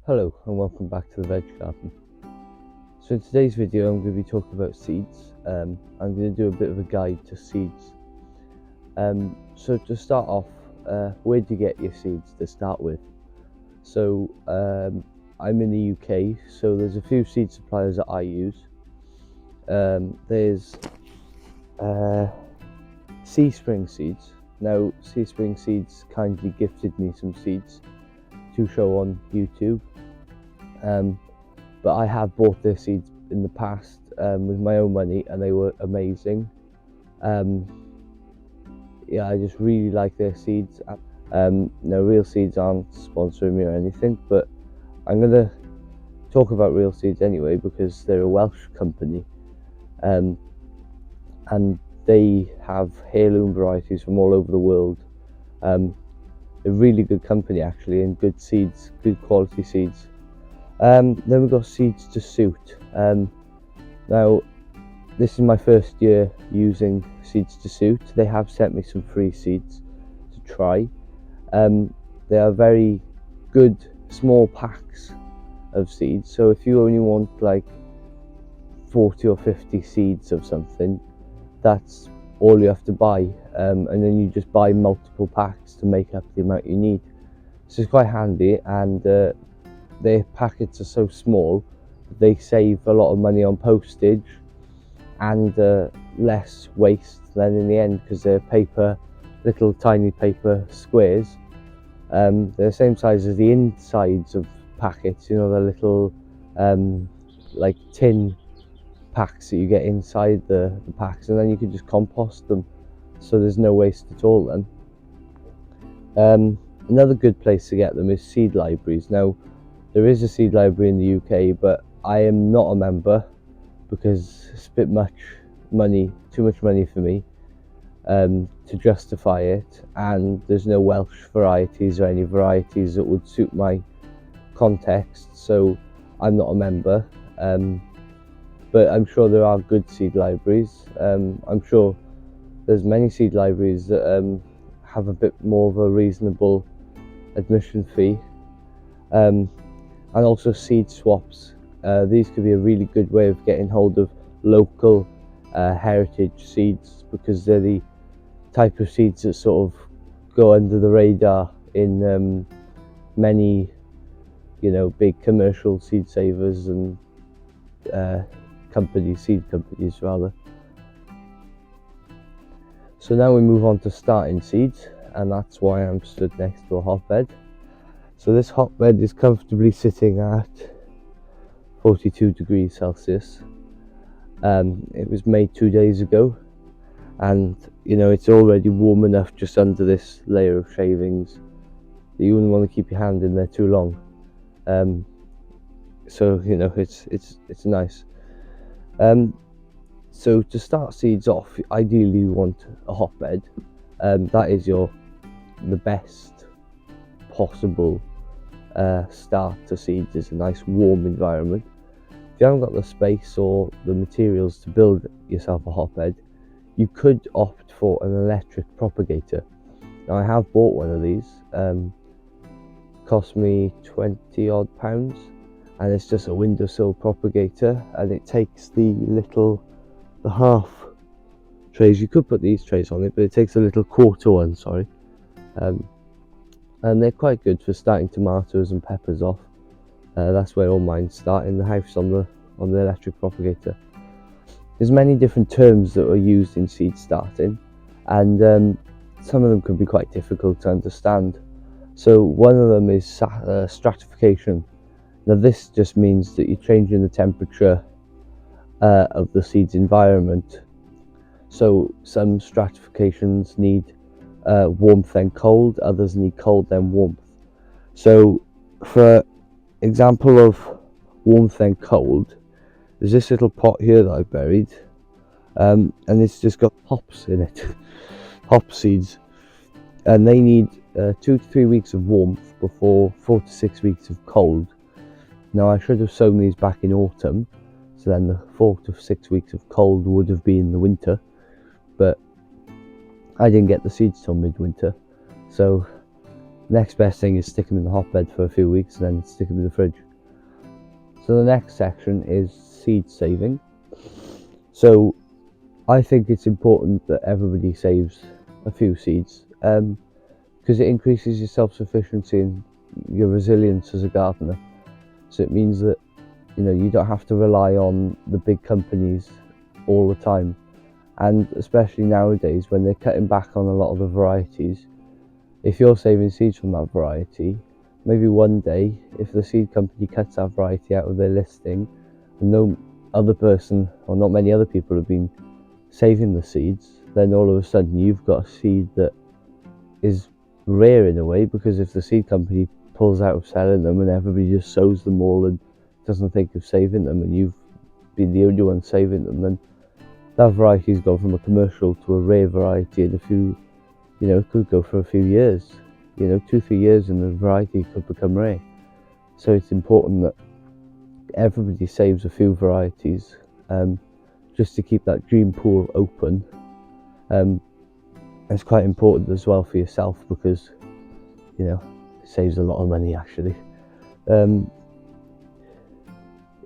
Hello and welcome back to the Veg Garden. So in today's video I'm going to be talking about seeds. I'm going to do a bit of a guide to seeds. So to start off, where do you get your seeds to start with? So I'm in the UK, so there's a few seed suppliers that I use. There's Seaspring Seeds. Now Seaspring Seeds kindly gifted me some seeds to show on YouTube. But I have bought their seeds in the past with my own money, and they were amazing. Yeah, I just really like their seeds. No, Real Seeds aren't sponsoring me or anything, but I'm gonna talk about Real Seeds anyway because they're a Welsh company, and they have heirloom varieties from all over the world. They're a really good company actually, and good seeds, good quality seeds. Then we've got Seeds to Suit. Now, this is my first year using Seeds to Suit. They have sent me some free seeds to try. They are very good small packs of seeds. So if you only want like 40 or 50 seeds of something, that's all you have to buy. And then you just buy multiple packs to make up the amount you need. So it's quite handy, and their packets are so small that they save a lot of money on postage and less waste then in the end, because they're little tiny paper squares. They're the same size as the insides of packets, you know, the little like tin packs that you get inside the packs, and then you can just compost them, so there's no waste at all then. Another good place to get them is seed libraries. Now, there is a seed library in the UK, but I am not a member because it's a bit too much money for me to justify it, and there's no Welsh varieties or any varieties that would suit my context, so I'm not a member. But I'm sure there are good seed libraries. I'm sure there's many seed libraries that have a bit more of a reasonable admission fee. And also seed swaps. These could be a really good way of getting hold of local heritage seeds, because they're the type of seeds that sort of go under the radar in many, big commercial seed savers and seed companies rather. So now we move on to starting seeds, and that's why I'm stood next to a hotbed. So this hotbed is comfortably sitting at 42 degrees Celsius. It was made 2 days ago, and it's already warm enough just under this layer of shavings that you wouldn't want to keep your hand in there too long. So it's nice. So to start seeds off, ideally you want a hotbed. That is the best possible start to seeds, is a nice warm environment. If you haven't got the space or the materials to build yourself a hotbed, you could opt for an electric propagator. Now, I have bought one of these. Cost me £20 odd, and it's just a windowsill propagator, and it takes the half trays. You could put these trays on it, but it takes a little quarter one, sorry. And they're quite good for starting tomatoes and peppers off. That's where all mine start, in the house on the electric propagator. There's many different terms that are used in seed starting, and some of them can be quite difficult to understand. So one of them is stratification. Now this just means that you're changing the temperature of the seed's environment. So some stratifications need warmth then cold, others need cold then warmth. So for example of warmth then cold, there's this little pot here that I've buried, and it's just got hops in it, hop seeds, and they need 2 to 3 weeks of warmth before 4 to 6 weeks of cold. Now I should have sown these back in autumn, so then the 4 to 6 weeks of cold would have been the winter, but I didn't get the seeds till midwinter, so Next best thing is stick them in the hotbed for a few weeks and then stick them in the fridge. So the next section is seed saving. So I think it's important that everybody saves a few seeds, because it increases your self-sufficiency and your resilience as a gardener. So it means that you don't have to rely on the big companies all the time, and especially nowadays when they're cutting back on a lot of the varieties. If you're saving seeds from that variety, maybe one day if the seed company cuts that variety out of their listing and no other person or not many other people have been saving the seeds, then all of a sudden you've got a seed that is rare in a way, because if the seed company pulls out of selling them and everybody just sows them all and doesn't think of saving them, and you've been the only one saving them, then that variety's gone from a commercial to a rare variety in a few, it could go for a few years, 2-3 years, and the variety could become rare. So it's important that everybody saves a few varieties, just to keep that gene pool open. It's quite important as well for yourself, because it saves a lot of money actually.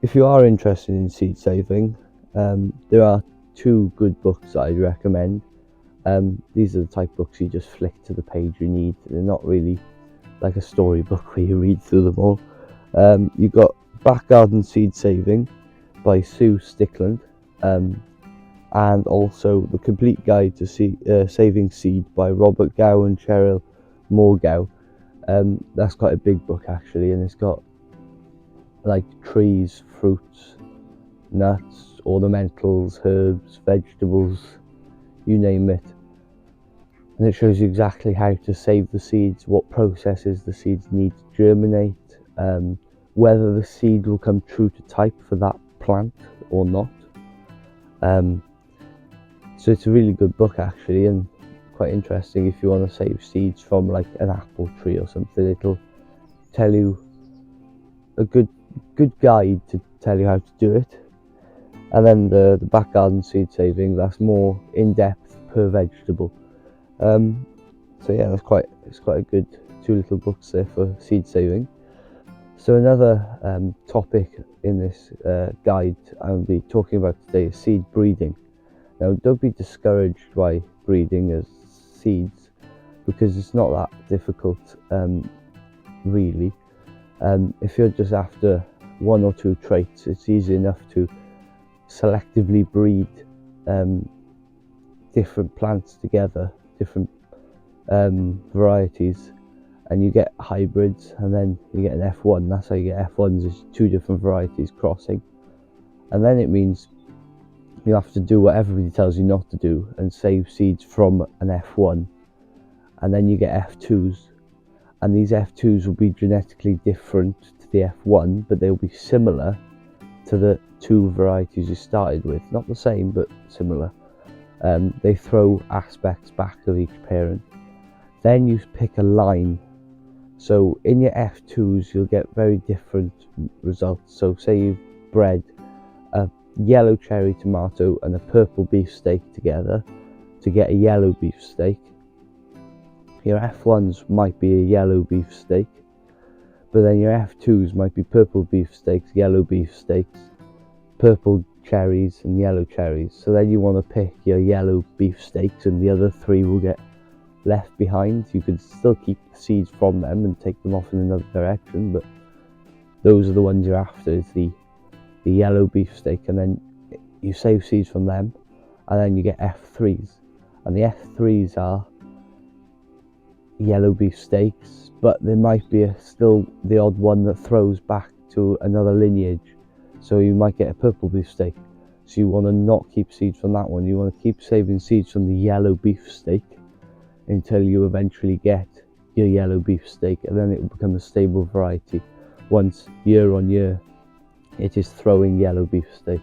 If you are interested in seed saving, there are 2 good books that I'd recommend. These are the type of books you just flick to the page you need. They're not really like a storybook where you read through them all. You've got Back Garden Seed Saving by Sue Stickland, and also The Complete Guide to Saving Seed by Robert Gow and Cheryl Morgow. That's quite a big book actually, and it's got like trees, fruits, nuts, ornamentals, herbs, vegetables, you name it. And it shows you exactly how to save the seeds, what processes the seeds need to germinate, whether the seed will come true to type for that plant or not. So it's a really good book actually, and quite interesting if you want to save seeds from like an apple tree or something. It'll tell you a good guide to tell you how to do it. And then the Back Garden Seed Saving, that's more in-depth per vegetable. So yeah, it's quite a good 2 little books there for seed saving. So another topic in this guide I'll be talking about today is seed breeding. Now, don't be discouraged by breeding as seeds, because it's not that difficult, really. If you're just after 1 or 2 traits, it's easy enough to selectively breed different plants together, different varieties, and you get hybrids, and then you get an F1. That's how you get F1s, is 2 different varieties crossing. And then it means you have to do what everybody tells you not to do and save seeds from an F1, and then you get F2s, and these F2s will be genetically different to the F1, but they'll be similar to the 2 varieties you started with. Not the same, but similar. They throw aspects back of each parent. Then you pick a line. So in your F2s you'll get very different results. So say you've bred a yellow cherry tomato and a purple beefsteak together to get a yellow beefsteak. Your F1s might be a yellow beefsteak, but then your F2s might be purple beefsteaks, yellow beefsteaks, purple cherries and yellow cherries. So then you want to pick your yellow beefsteaks, and the other 3 will get left behind. You could still keep the seeds from them and take them off in another direction, but those are the ones you're after, is the yellow beefsteak, and then you save seeds from them, and then you get F3s, and the F3s are yellow beefsteaks, but there might be still the odd one that throws back to another lineage. So you might get a purple beefsteak, so you want to not keep seeds from that one. You want to keep saving seeds from the yellow beefsteak until you eventually get your yellow beefsteak, and then it will become a stable variety. Once year on year it is throwing yellow beefsteak.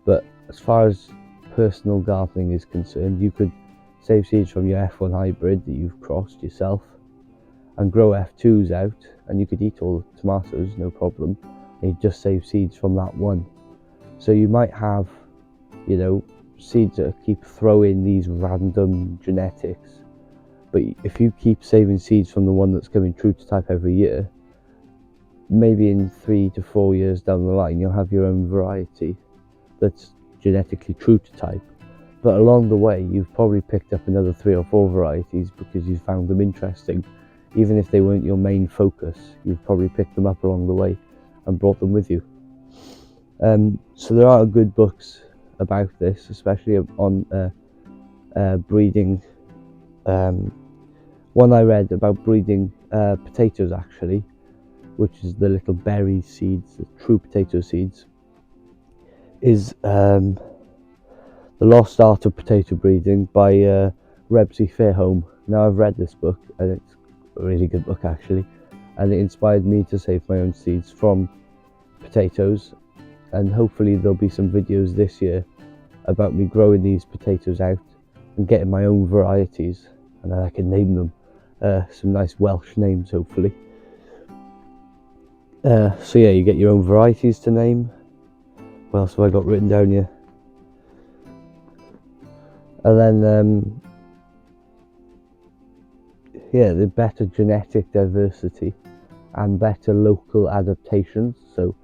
But as far as personal gardening is concerned, you could save seeds from your F1 hybrid that you've crossed yourself and grow F2s out, and you could eat all the tomatoes, no problem, and you just save seeds from that one. So you might have, seeds that keep throwing these random genetics, But if you keep saving seeds from the one that's coming true to type every year, maybe in 3 to 4 years down the line, you'll have your own variety that's genetically true to type. But along the way, you've probably picked up another 3 or 4 varieties because you found them interesting. Even if they weren't your main focus, you've probably picked them up along the way and brought them with you. So there are good books about this, especially on breeding. One I read about breeding potatoes, actually, which is the little berry seeds, the true potato seeds, is The Lost Art of Potato Breeding by Rebsy Fairholme. Now, I've read this book, and it's a really good book, actually, and it inspired me to save my own seeds from potatoes, and hopefully there'll be some videos this year about me growing these potatoes out and getting my own varieties, and then I can name them some nice Welsh names, hopefully. So yeah, you get your own varieties to name. What else have I got written down here? And then yeah, the better genetic diversity and better local adaptations. So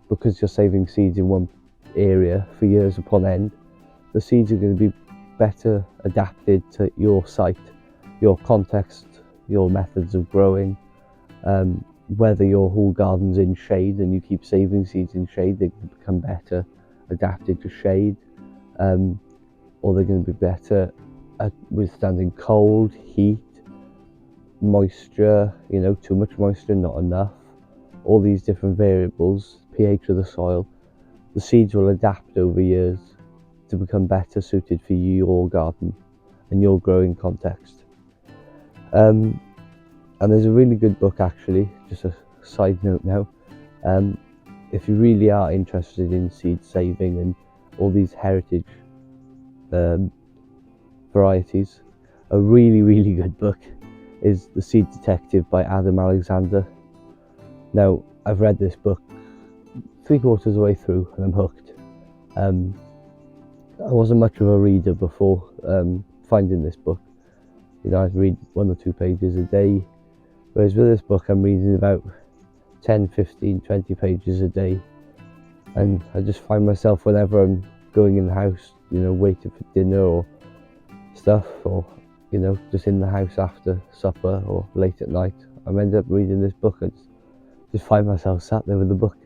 because you're saving seeds in one area for years upon end, the seeds are going to be better adapted to your site, your context, your methods of growing. Whether your whole garden's in shade and you keep saving seeds in shade, they can become better adapted to shade, or they're going to be better at withstanding cold, heat, moisture, too much moisture, not enough, all these different variables, pH of the soil. The seeds will adapt over years to become better suited for your garden and your growing context. And there's a really good book, actually, just a side note now. If you really are interested in seed saving and all these heritage varieties, a really, really good book is The Seed Detective by Adam Alexander. Now, I've read this book 3/4 of the way through and I'm hooked. I wasn't much of a reader before finding this book. I'd read 1 or 2 pages a day, whereas with this book I'm reading about 10, 15, 20 pages a day, and I just find myself, whenever I'm going in the house, waiting for dinner or stuff, or just in the house after supper or late at night, I end up reading this book and just find myself sat there with the book.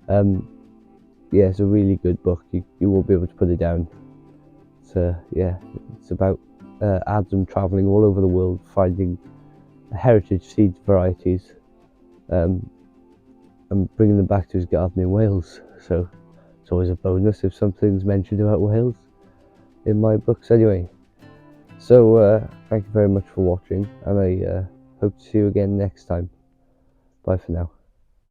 Yeah, it's a really good book. You won't be able to put it down. It's about Adam travelling all over the world, finding heritage seed varieties, and bringing them back to his garden in Wales. So it's always a bonus if something's mentioned about Wales in my books anyway. So thank you very much for watching, and I hope to see you again next time. Bye for now.